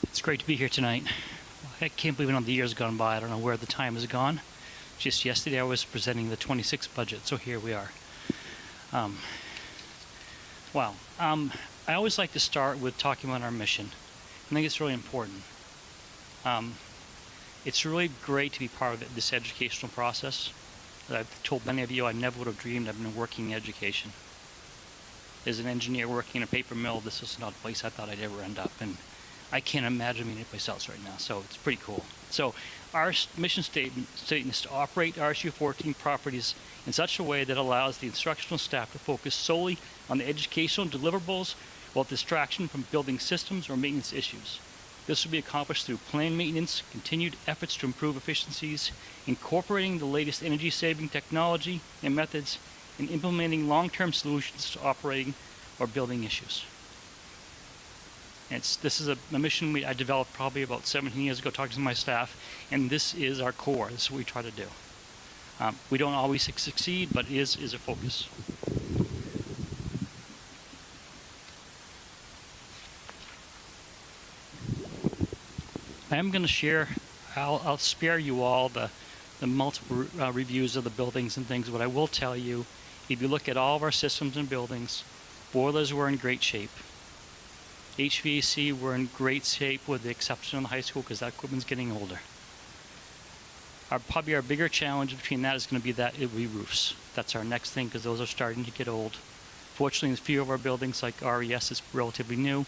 It's great to be here tonight. I can't believe another year's gone by. I don't know where the time has gone. Just yesterday I was presenting the 26 budget, so here we are. Wow. I always like to start with talking about our mission. I think it's really important. It's really great to be part of this educational process. I've told many of you I never would have dreamed I've been working in education. As an engineer working in a paper mill, this is not a place I thought I'd ever end up. And I can't imagine being anyplace else right now, so it's pretty cool. So our mission statement is to operate RSU 14 properties in such a way that allows the instructional staff to focus solely on the educational deliverables while distraction from building systems or maintenance issues. This will be accomplished through planned maintenance, continued efforts to improve efficiencies, incorporating the latest energy-saving technology and methods, and implementing long-term solutions to operating or building issues. This is a mission I developed probably about 17 years ago talking to my staff, and this is our core. This is what we try to do. We don't always succeed, but it is a focus. I am going to share, I'll spare you all the multiple reviews of the buildings and things. What I will tell you, if you look at all of our systems and buildings, boilers were in great shape. HVAC were in great shape with the exception of the high school because that equipment's getting older. Probably our bigger challenge between that is going to be that roofs. That's our next thing because those are starting to get old. Fortunately, in a few of our buildings, like RES, is relatively new.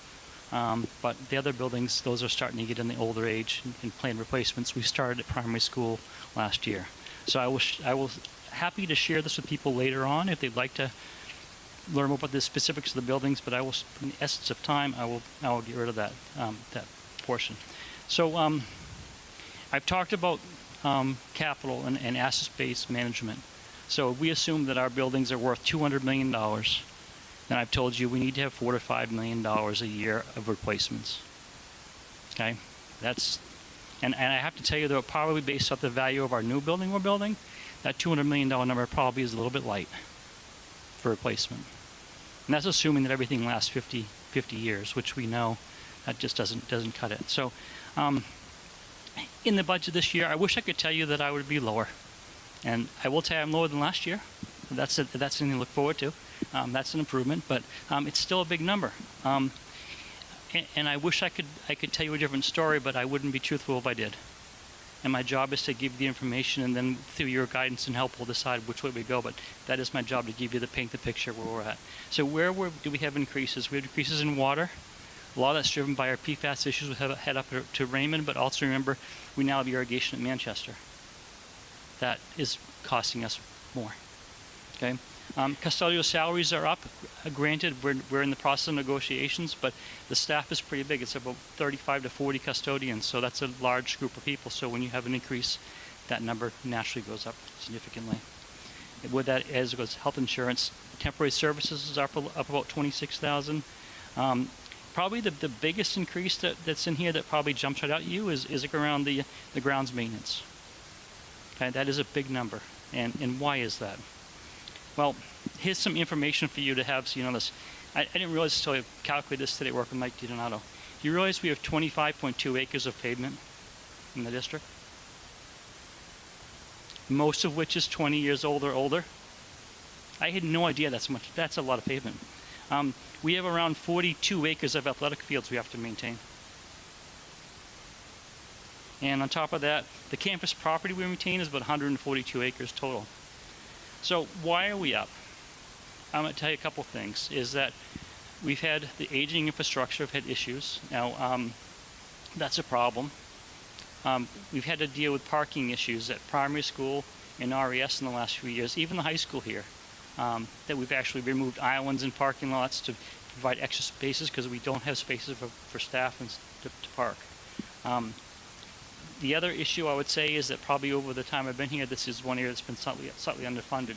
But the other buildings, those are starting to get in the older age and plan replacements. We started at primary school last year. So I will happy to share this with people later on if they'd like to learn more about the specifics of the buildings, but in the essence of time, I will get rid of that portion. So I've talked about capital and asset-based management. So we assume that our buildings are worth $200 million. Then I've told you we need to have $4 to $5 million a year of replacements. Okay, and I have to tell you that probably based off the value of our new building we're building, that $200 million number probably is a little bit light for replacement. And that's assuming that everything lasts 50 years, which we know that just doesn't cut it. So in the budget this year, I wish I could tell you that I would be lower. And I will tell you I'm lower than last year. That's something to look forward to. That's an improvement, but it's still a big number. And I wish I could tell you a different story, but I wouldn't be truthful if I did. And my job is to give you the information, and then through your guidance and help, we'll decide which way we go. But that is my job, to give you paint the picture where we're at. So do we have increases? We have increases in water. A lot of that's driven by our PFAS issues. We head up to Raymond, but also remember, we now have irrigation at Manchester. That is costing us more. Okay. Custodial salaries are up. Granted, we're in the process of negotiations, but the staff is pretty big. It's about 35 to 40 custodians, so that's a large group of people. So when you have an increase, that number naturally goes up significantly. With that, as goes health insurance, temporary services is up about 26,000. Probably the biggest increase that's in here that probably jumps right out at you is around the grounds maintenance. Okay, that is a big number, and why is that? Well, here's some information for you to have so you know this. I didn't realize until I calculated this today working with Mike DiDonato. Do you realize we have 25.2 acres of pavement in the district? Most of which is 20 years old or older. I had no idea that's much. That's a lot of pavement. We have around 42 acres of athletic fields we have to maintain. And on top of that, the campus property we maintain is about 142 acres total. So why are we up? I'm going to tell you a couple things. Is that we've had the aging infrastructure, have had issues. Now, that's a problem. We've had to deal with parking issues at primary school and RES in the last few years, even the high school here, that we've actually removed islands in parking lots to provide extra spaces because we don't have spaces for staff and to park. The other issue I would say is that probably over the time I've been here, this is one area that's been slightly underfunded.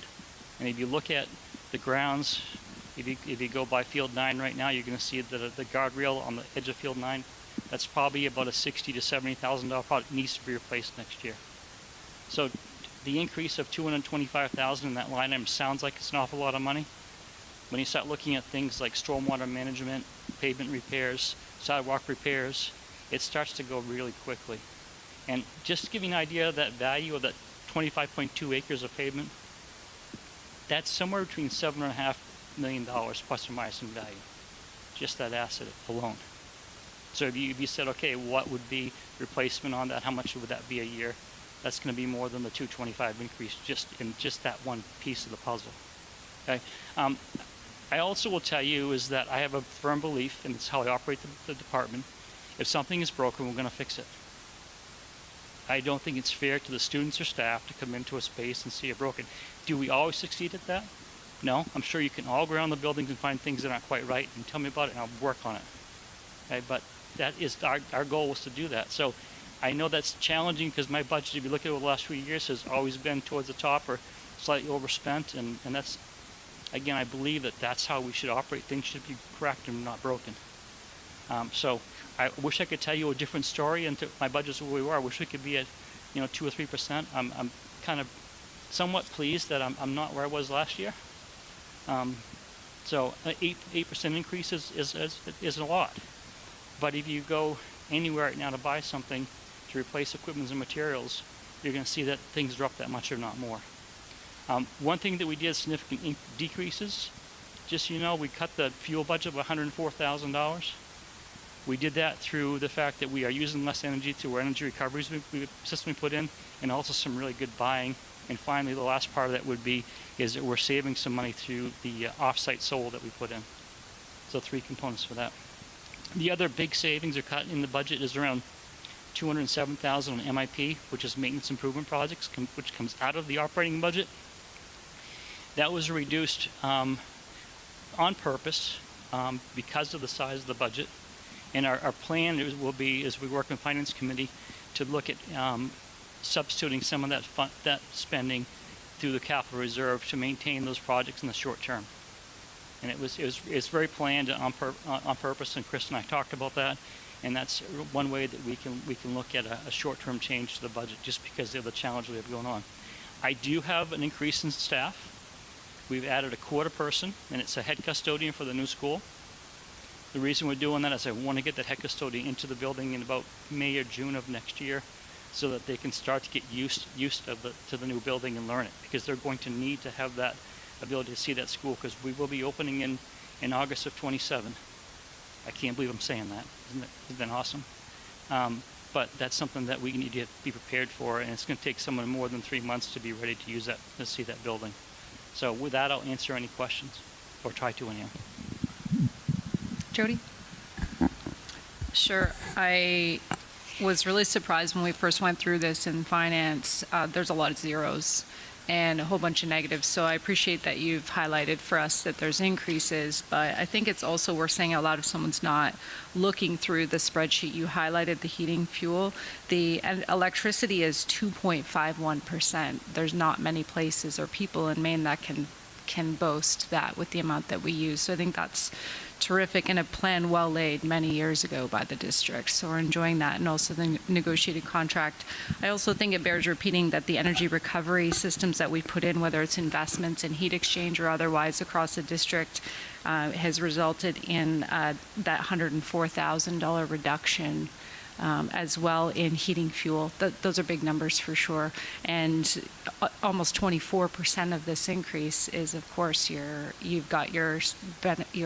And if you look at the grounds, if you go by Field 9 right now, you're going to see that the guardrail on the edge of Field 9, that's probably about a $60,000 to $70,000 product, needs to be replaced next year. So the increase of $225,000 in that line item sounds like it's an awful lot of money. When you start looking at things like stormwater management, pavement repairs, sidewalk repairs, it starts to go really quickly. And just to give you an idea of that value of that 25.2 acres of pavement, that's somewhere between $7.5 million plus or minus in value, just that asset alone. So if you said, okay, what would be replacement on that? How much would that be a year? That's going to be more than the 225 increase just in just that one piece of the puzzle. Okay. I also will tell you is that I have a firm belief, and it's how I operate the department. If something is broken, we're going to fix it. I don't think it's fair to the students or staff to come into a space and see it broken. Do we always succeed at that? No. I'm sure you can all go around the buildings and find things that aren't quite right and tell me about it and I'll work on it. Okay, but that is our goal was to do that. So I know that's challenging because my budget, if you look at it over the last few years, has always been towards the top or slightly overspent. And that's, again, I believe that that's how we should operate. Things should be correct and not broken. So I wish I could tell you a different story, and my budget's where we are. I wish we could be at, 2 or 3%. I'm kind of somewhat pleased that I'm not where I was last year. So an 8% increase is a lot. But if you go anywhere right now to buy something to replace equipment and materials, you're going to see that things drop that much or not more. One thing that we did significant decreases, just so you know, we cut the fuel budget by $104,000. We did that through the fact that we are using less energy through our energy recovery system we put in, and also some really good buying. And finally, the last part of that would be is that we're saving some money through the off-site solar that we put in. So 3 components for that. The other big savings or cut in the budget is around $207,000 on MIP, which is maintenance improvement projects, which comes out of the operating budget. That was reduced on purpose because of the size of the budget. And our plan will be, as we work in Finance Committee, to look at substituting some of that spending through the capital reserve to maintain those projects in the short term. And it's very planned on purpose, and Chris and I talked about that. And that's one way that we can look at a short-term change to the budget, just because of the challenge we have going on. I do have an increase in staff. We've added a quarter person, and it's a head custodian for the new school. The reason we're doing that is I want to get that head custodian into the building in about May or June of next year, so that they can start to get used to the new building and learn it, because they're going to need to have that ability to see that school, because we will be opening in August of 27. I can't believe I'm saying that. Isn't that awesome? But that's something that we need to be prepared for, and it's going to take someone more than 3 months to be ready to use that, to see that building. So with that, I'll answer any questions, or try to anyhow. Jody? Sure. I was really surprised when we first went through this in finance. There's a lot of zeros and a whole bunch of negatives. So I appreciate that you've highlighted for us that there's increases, but I think it's also worth saying out loud if someone's not looking through the spreadsheet. You highlighted the heating fuel. The electricity is 2.51%. There's not many places or people in Maine that can boast that with the amount that we use. So I think that's terrific, and a plan well laid many years ago by the district. So we're enjoying that, and also the negotiated contract. I also think it bears repeating that the energy recovery systems that we put in, whether it's investments in heat exchange or otherwise across the district, has resulted in that $104,000 reduction as well in heating fuel. Those are big numbers for sure. And almost 24% of this increase is, of course, you've got your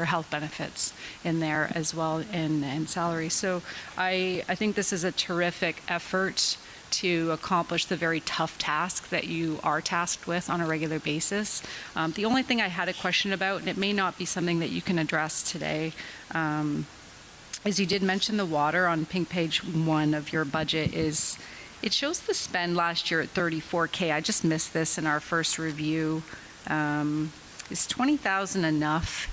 health benefits in there as well, and salary. So I think this is a terrific effort to accomplish the very tough task that you are tasked with on a regular basis. The only thing I had a question about, and it may not be something that you can address today, as you did mention the water on pink page 1 of your budget, it shows the spend last year at $34K. I just missed this in our first review. Is $20,000 enough?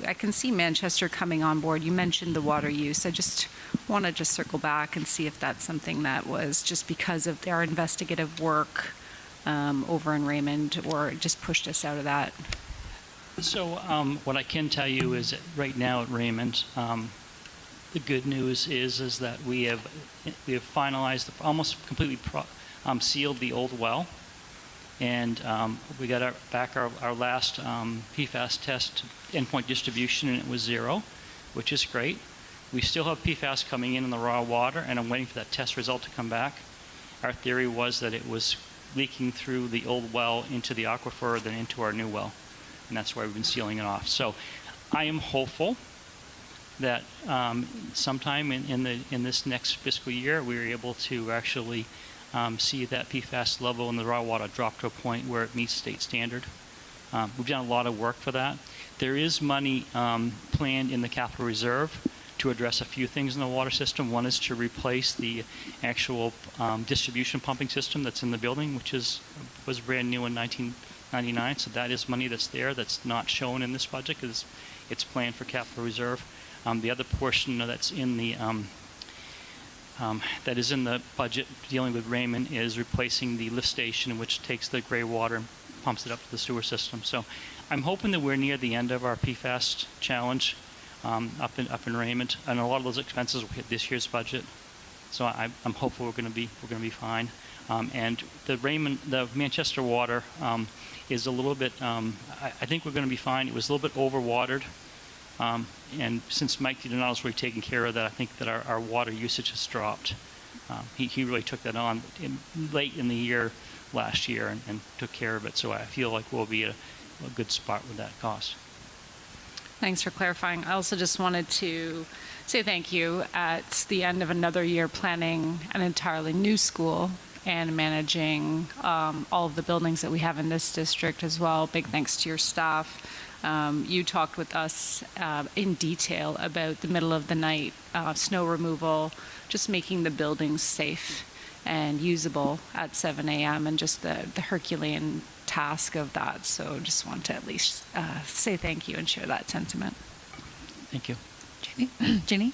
I can see Manchester coming on board. You mentioned the water use. I just want to circle back and see if that's something that was just because of our investigative work over in Raymond, or just pushed us out of that. So what I can tell you is that right now at Raymond, the good news is that we have finalized, almost completely sealed the old well, and we got back our last PFAS test endpoint distribution, and it was 0, which is great. We still have PFAS coming in the raw water, and I'm waiting for that test result to come back. Our theory was that it was leaking through the old well into the aquifer, then into our new well, and that's why we've been sealing it off. So I am hopeful that sometime in this next fiscal year, we are able to actually see that PFAS level in the raw water drop to a point where it meets state standard. We've done a lot of work for that. There is money planned in the capital reserve to address a few things in the water system. One is to replace the actual distribution pumping system that's in the building, which was brand new in 1999. So that is money that's there that's not shown in this budget because it's planned for capital reserve. The other portion that's in the budget dealing with Raymond is replacing the lift station, which takes the gray water and pumps it up to the sewer system. So I'm hoping that we're near the end of our PFAS challenge up in Raymond, and a lot of those expenses will hit this year's budget. So I'm hopeful we're going to be fine. And the Manchester water is a little bit, I think we're going to be fine. It was a little bit overwatered. And since Mike DiDonato's really taken care of that, I think that our water usage has dropped. He really took that on late in the year last year and took care of it. So I feel like we'll be at a good spot with that cost. Thanks for clarifying. I also just wanted to say thank you at the end of another year planning an entirely new school and managing all of the buildings that we have in this district as well. Big thanks to your staff. You talked with us in detail about the middle of the night snow removal, just making the buildings safe and usable at 7 a.m. and just the Herculean task of that. So just want to at least say thank you and share that sentiment. Thank you. Ginny?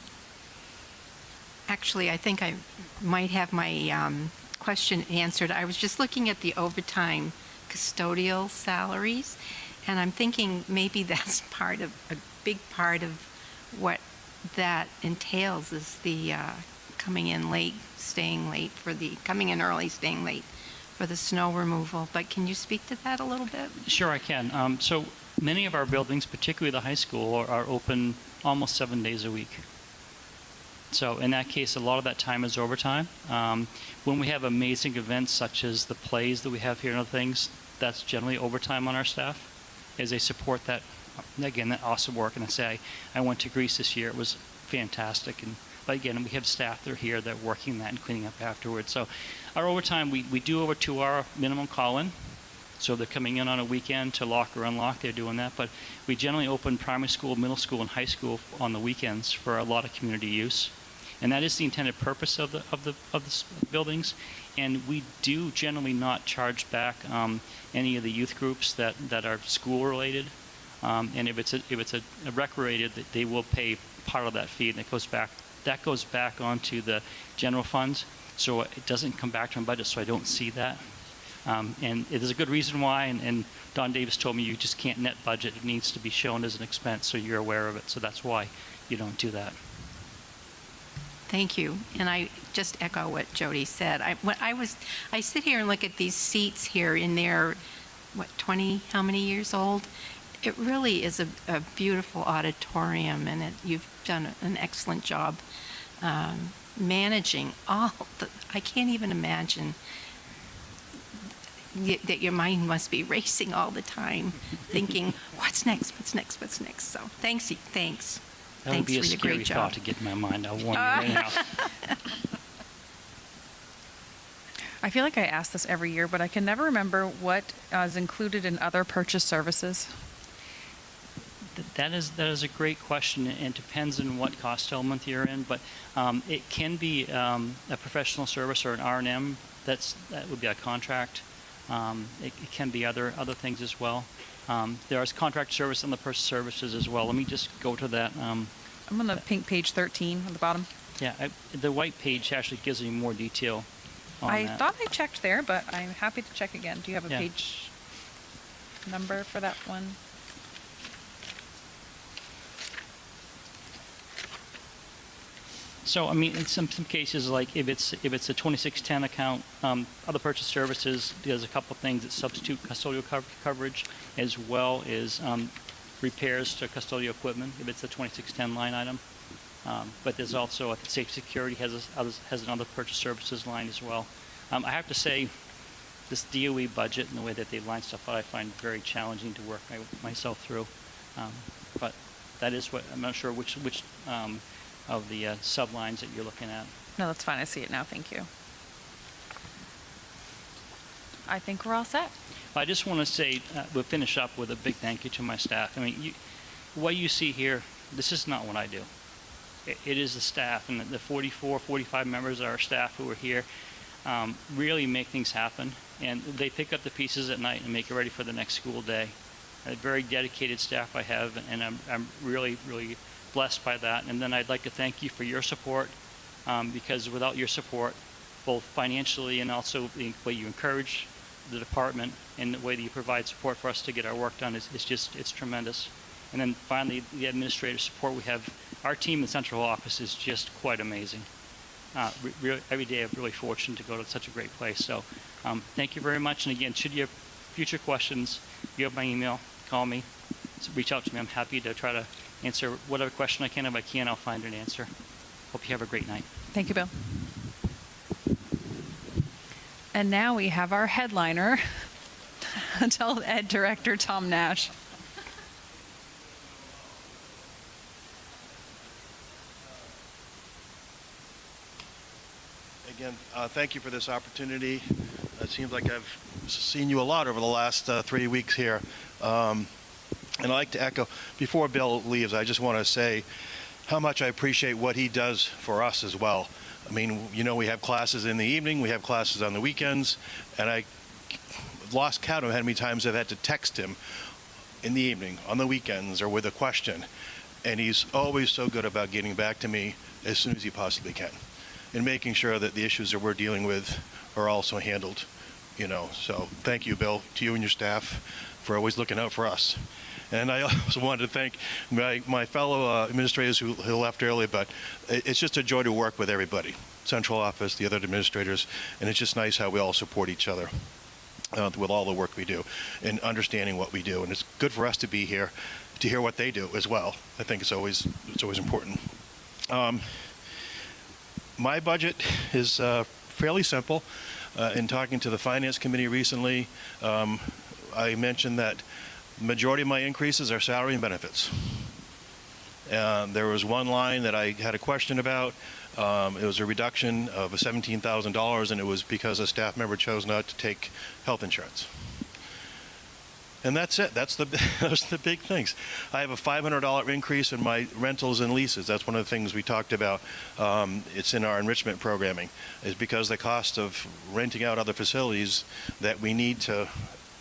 Actually, I think I might have my question answered. I was just looking at the overtime custodial salaries, and I'm thinking maybe that's a big part of what that entails is the coming in late, coming in early, staying late for the snow removal. But can you speak to that a little bit? Sure, I can. So many of our buildings, particularly the high school, are open almost 7 days a week. So in that case, a lot of that time is overtime. When we have amazing events such as the plays that we have here and other things, that's generally overtime on our staff as they support that, again, that awesome work. And I say, I went to Greece this year. It was fantastic. But again, we have staff that are here that are working that and cleaning up afterwards. So our overtime, we do over 2 hour minimum call-in. So they're coming in on a weekend to lock or unlock. They're doing that. But we generally open primary school, middle school, and high school on the weekends for a lot of community use. And that is the intended purpose of the buildings. And we do generally not charge back any of the youth groups that are school related. And if it's a rec related, they will pay part of that fee, and that goes back onto the general funds. So it doesn't come back to my budget, so I don't see that. And there's a good reason why, and Don Davis told me you just can't net budget. It needs to be shown as an expense, so you're aware of it. So that's why you don't do that. Thank you. And I just echo what Jody said. I sit here and look at these seats here in their, 20, how many years old? It really is a beautiful auditorium, and you've done an excellent job managing all I can't even imagine that your mind must be racing all the time, thinking, what's next? So thanks. That would be a scary thought to get in my mind. I'll warn you right now. I feel like I ask this every year, but I can never remember what is included in other purchase services. That is a great question, and depends on what cost element you're in. But it can be a professional service or an R&M. That would be a contract. It can be other things as well. There is contract service and the purchase services as well. Let me just go to that. I'm on the pink page 13 at the bottom. Yeah, the white page actually gives you more detail on I that. thought I checked there, but I'm happy to check again. Do you have a Yeah. page number for that one? So, I mean, in some cases, like if it's a 2610 account, other purchase services, there's a couple things that substitute custodial coverage, as well as repairs to custodial equipment, if it's a 2610 line item. But there's also, I think, safety security has another purchase services line as well. I have to say, this DOE budget and the way that they line stuff out, I find very challenging to work myself through. But that is what, I'm not sure which of the sublines that you're looking at. No, that's fine. I see it now. Thank you. I think we're all set. I just want to say, we'll finish up with a big thank you to my staff. I mean, what you see here, this is not what I do. It is the staff, and the 44, 45 members of our staff who are here really make things happen. And they pick up the pieces at night and make it ready for the next school day. A very dedicated staff I have, and I'm really, really blessed by that. And then I'd like to thank you for your support, because without your support, both financially and also the way you encourage the department and the way that you provide support for us to get our work done it's tremendous. And then finally, the administrative support we have. Our team in central office is just quite amazing. every day I'm really fortunate to go to such a great place. So thank you very much. And again, should you have future questions, you have my email, call me, reach out to me. I'm happy to try to answer whatever question I can. If I can, I'll find an answer. Hope you have a great night. Thank you, Bill. And now we have our headliner, Adult Ed Director Tom Nash. Again, thank you for this opportunity. It seems like I've seen you a lot over the last 3 weeks here. And I'd like to echo, before Bill leaves, I just want to say how much I appreciate what he does for us as well. I mean, you know, we have classes in the evening, we have classes on the weekends, and I lost count of how many times I've had to text him in the evening, on the weekends, or with a question. And he's always so good about getting back to me as soon as he possibly can, and making sure that the issues that we're dealing with are also handled, you know. So thank you, Bill, to you and your staff for always looking out for us. And I also wanted to thank my fellow administrators who left early, but it's just a joy to work with everybody, central office, the other administrators, and it's just nice how we all support each other with all the work we do and understanding what we do. And it's good for us to be here to hear what they do as well. I think it's always important. My budget is fairly simple. In talking to the Finance Committee recently, I mentioned that the majority of my increases are salary and benefits. There was one line that I had a question about. It was a reduction of $17,000, and it was because a staff member chose not to take health insurance. And that's it. Those are the big things. I have a $500 increase in my rentals and leases. That's one of the things we talked about. It's in our enrichment programming. Is because the cost of renting out other facilities that we need to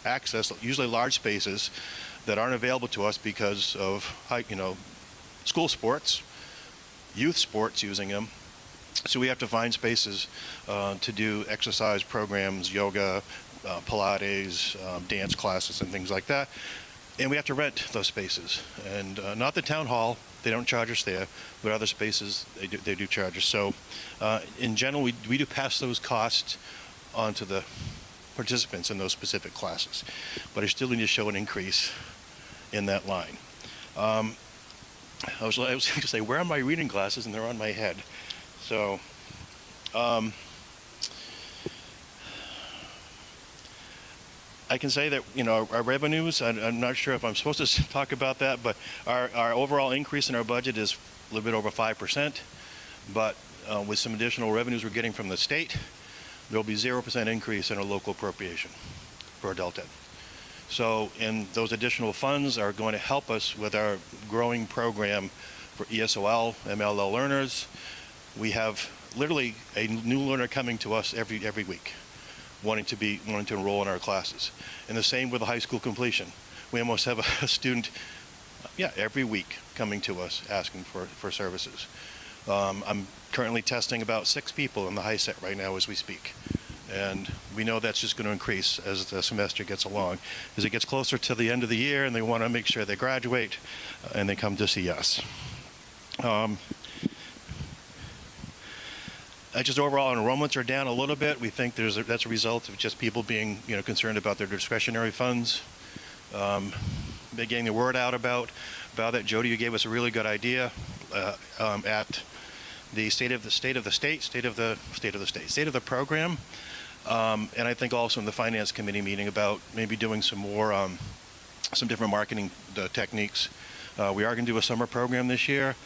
access, usually large spaces that aren't available to us because of school sports, youth sports using them. So we have to find spaces to do exercise programs, yoga, Pilates, dance classes, and things like that. And we have to rent those spaces. And not the town hall, they don't charge us there, but other spaces, they do charge us. So in general, we do pass those costs on to the participants in those specific classes. But I still need to show an increase in that line. I was going to say, where are my reading glasses? And they're on my head. So I can say that, our revenues, I'm not sure if I'm supposed to talk about that, but our overall increase in our budget is a little bit over 5%. But with some additional revenues we're getting from the state, there'll be 0% increase in our local appropriation for adult ed. So, and those additional funds are going to help us with our growing program for ESOL, MLL learners. We have literally a new learner coming to us every week, wanting to enroll in our classes. And the same with the high school completion. We almost have a student, every week coming to us asking for services. I'm currently testing about 6 people in the high set right now as we speak. And we know that's just going to increase as the semester gets along. As it gets closer to the end of the year and they want to make sure they graduate and they come to see us. Just overall enrollments are down a little bit. We think that's a result of just people being concerned about their discretionary funds. Getting the word out about that. Jody, you gave us a really good idea at the state of the program, and I think also in the Finance Committee meeting about maybe doing some more, some different marketing techniques. We are going to do a summer program this year,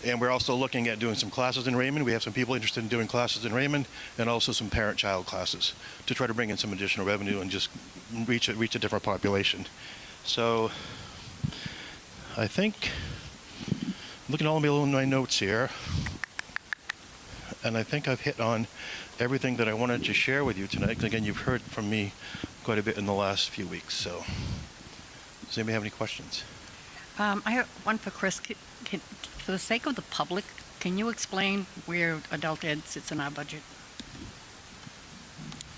and we're also looking at doing some classes in Raymond. We have some people interested in doing classes in Raymond, and also some parent-child classes to try to bring in some additional revenue and just reach a different population. So I think, looking all of my notes here, and I think I've hit on everything that I wanted to share with you tonight. 'Cause again, you've heard from me quite a bit in the last few weeks. So, does anybody have any questions? I have one for Chris. For the sake of the public, can you explain where adult ed sits in our budget?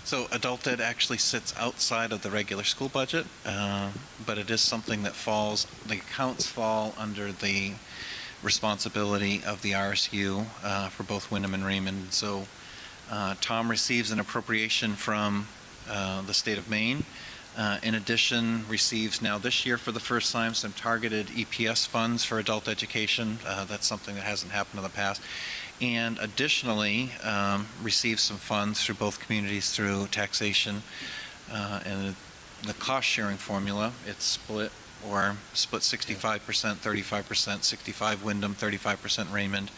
So adult ed actually sits outside of the regular school budget, but it is something that the accounts fall under the responsibility of the RSU for both Wyndham and Raymond. So Tom receives an appropriation from the state of Maine. In addition, receives now this year for the first time some targeted EPS funds for adult education. That's something that hasn't happened in the past. And additionally, receives some funds through both communities through taxation and the cost sharing formula. It's split 65%, 35%, 65 Wyndham, 35% Raymond,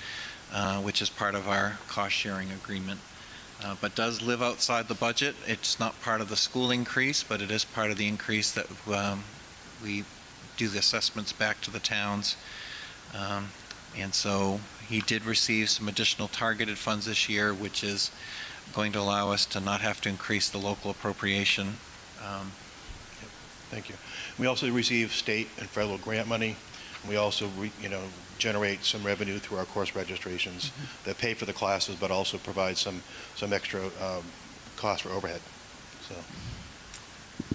which is part of our cost sharing agreement. But does live outside the budget. It's not part of the school increase, but it is part of the increase that we do the assessments back to the towns. And so he did receive some additional targeted funds this year, which is going to allow us to not have to increase the local appropriation. Thank you. We also receive state and federal grant money. We also, generate some revenue through our course registrations that pay for the classes, but also provide some extra cost for overhead. So.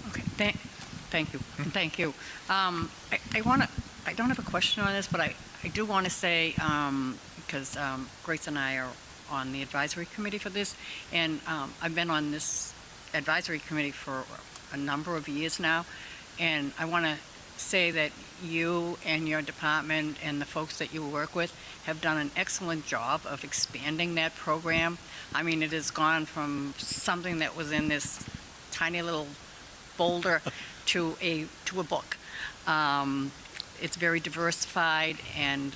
Okay, thank you. Thank you. I don't have a question on this, but I do want to say, because Grace and I are on the advisory committee for this, and I've been on this advisory committee for a number of years now, and I want to say that you and your department and the folks that you work with have done an excellent job of expanding that program. I mean, it has gone from something that was in this tiny little folder to a book. It's very diversified and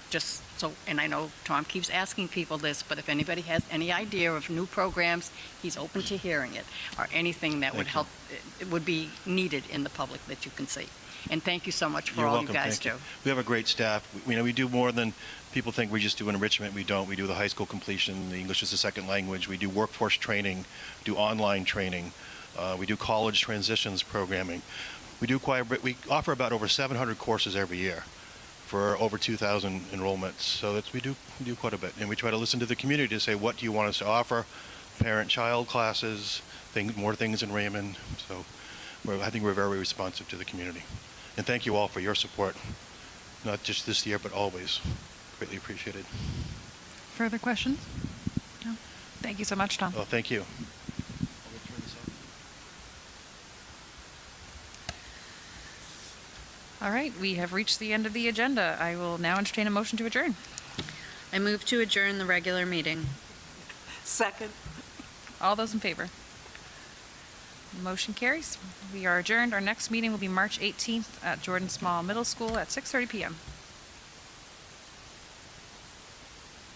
just so, and I know Tom keeps asking people this, but if anybody has any idea of new programs, he's open to hearing it, or anything that would help, it would be needed in the public that you can see. And thank you so much for You're all welcome. you guys Thank do. you. We have a great staff. We do more than people think we just do enrichment. We don't. We do the high school completion, the English as a second language. We do workforce training, do online training. We do college transitions programming. We do quite a bit. We offer about over 700 courses every year for over 2,000 enrollments. So we do quite a bit. And we try to listen to the community to say, what do you want us to offer? Parent-child classes, more things in Raymond. So I think we're very responsive to the community. And thank you all for your support, not just this year, but always. Greatly appreciated. Further questions? No? Thank you so much, Tom. Oh, thank you. All right, we have reached the end of the agenda. I will now entertain a motion to adjourn. I move to adjourn the regular meeting. Second. All those in favor? Motion carries. We are adjourned. Our next meeting will be March 18th at Jordan Small Middle School at 6:30 p.m.